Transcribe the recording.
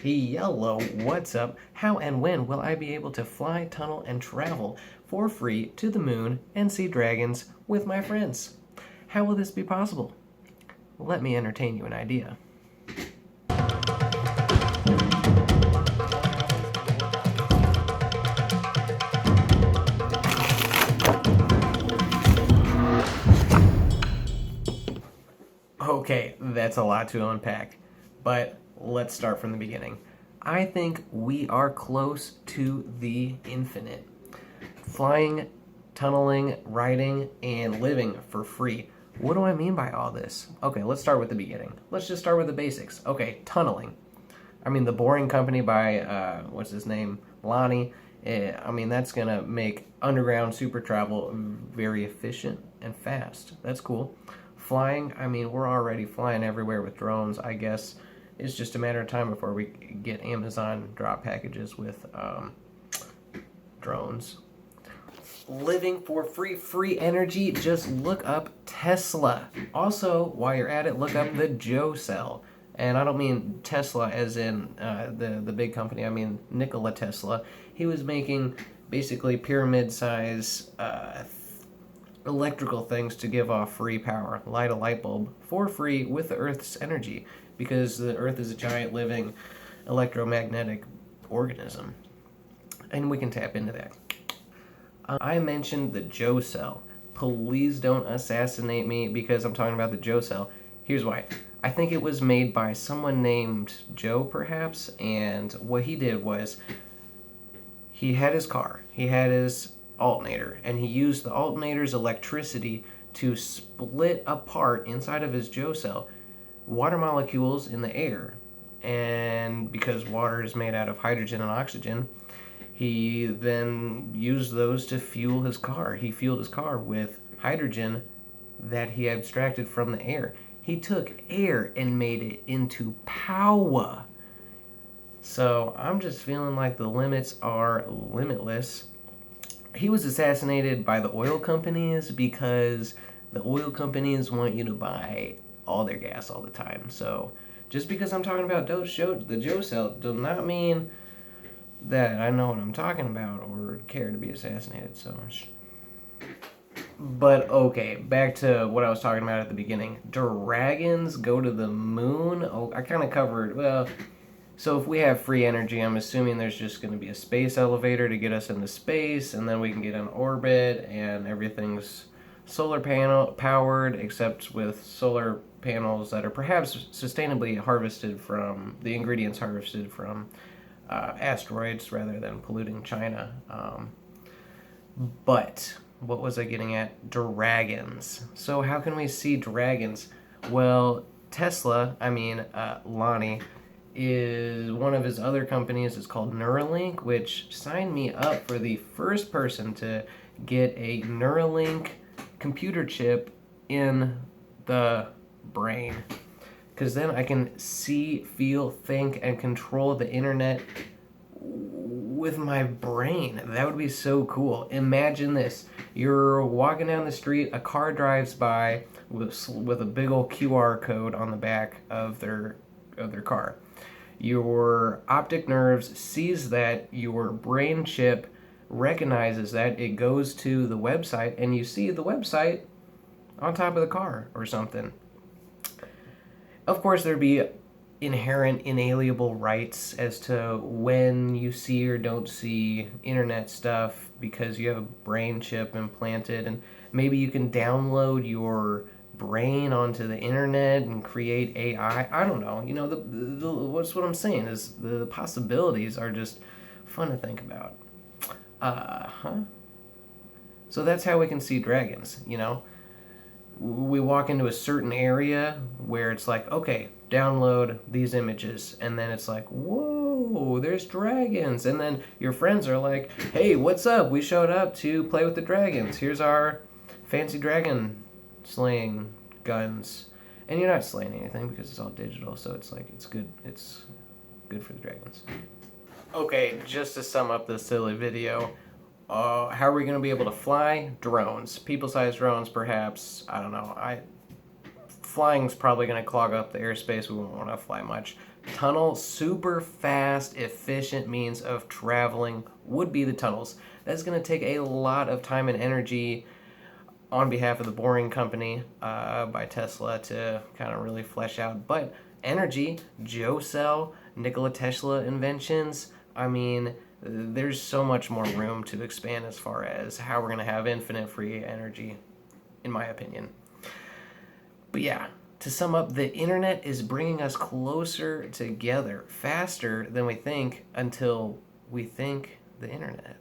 Yellow, what's up? How and when will I be able to fly, tunnel, and travel for free to the moon and see dragons with my friends? How will this be possible? Let me entertain you an idea. Okay, that's a lot to unpack, but let's start from the beginning. I think we are close to the infinite. Flying, tunneling, riding, and living for free. What do I mean by all this? Okay, let's start with the beginning. Let's just start with the basics. Okay, tunneling. I mean, the Boring Company by, what's his name? Lonnie. I mean, that's going to make underground super travel very efficient and fast. That's cool. Flying, I mean, we're already flying everywhere with drones. I guess it's just a matter of time before we get Amazon drop packages with drones. Living for free energy, just look up Tesla. Also, while you're at it, look up the Joe Cell. And I don't mean Tesla as in the big company. I mean Nikola Tesla. He was making basically pyramid-size electrical things to give off free power. Light a light bulb for free with the Earth's energy, because the Earth is a giant living electromagnetic organism. And we can tap into that. I mentioned the Joe Cell. Please don't assassinate me because I'm talking about the Joe Cell. Here's why. I think it was made by someone named Joe, perhaps, and what he did was he had his car, he had his alternator, and he used the alternator's electricity to split apart inside of his Joe Cell water molecules in the air. And because water is made out of hydrogen and oxygen, he then used those to fuel his car. He fueled his car with hydrogen that he abstracted from the air. He took air and made it into power. So I'm just feeling like the limits are limitless. He was assassinated by the oil companies because the oil companies want you to buy all their gas all the time. So just because I'm talking about the Joe Cell does not mean that I know what I'm talking about or care to be assassinated. So, but okay, back to what I was talking about at the beginning. Dragons go to the moon. Oh, I kind of covered, well, so if we have free energy, I'm assuming there's just going to be a space elevator to get us into space, and then we can get in orbit, and everything's solar panel powered, except with solar panels that are perhaps sustainably harvested from, the ingredients harvested from asteroids rather than polluting China. But what was I getting at? Dragons. So how can we see dragons? Well, Lonnie, is one of his other companies is called Neuralink, which signed me up for the first person to get a Neuralink computer chip in the brain. Because then I can see, feel, think, and control the internet with my brain. That would be so cool. Imagine this. You're walking down the street, a car drives by with a big old QR code on the back of their car. Your optic nerves sees that, your brain chip recognizes that, it goes to the website, and you see the website on top of the car or something. Of course, there'd be inherent inalienable rights as to when you see or don't see internet stuff because you have a brain chip implanted, and maybe you can download your brain onto the internet and create AI. I don't know. You know, what's what I'm saying is the possibilities are just fun to think about. So that's how we can see dragons, you know. We walk into a certain area where it's like, okay, download these images, and then it's like, whoa, there's dragons, and then your friends are like, hey, what's up? We showed up to play with the dragons. Here's our fancy dragon slaying guns. And you're not slaying anything because it's all digital, so it's like, it's good for the dragons. Okay, just to sum up this silly video, how are we going to be able to fly? Drones. People-sized drones, perhaps. I don't know. Flying's probably going to clog up the airspace. We won't want to fly much. Tunnel, super fast, efficient means of traveling would be the tunnels. That's going to take a lot of time and energy on behalf of the Boring Company by Tesla to kind of really flesh out. But energy, Joe Cell, Nikola Tesla inventions, I mean, there's so much more room to expand as far as how we're going to have infinite free energy, in my opinion. But yeah, to sum up, the internet is bringing us closer together faster than we think until we think the internet.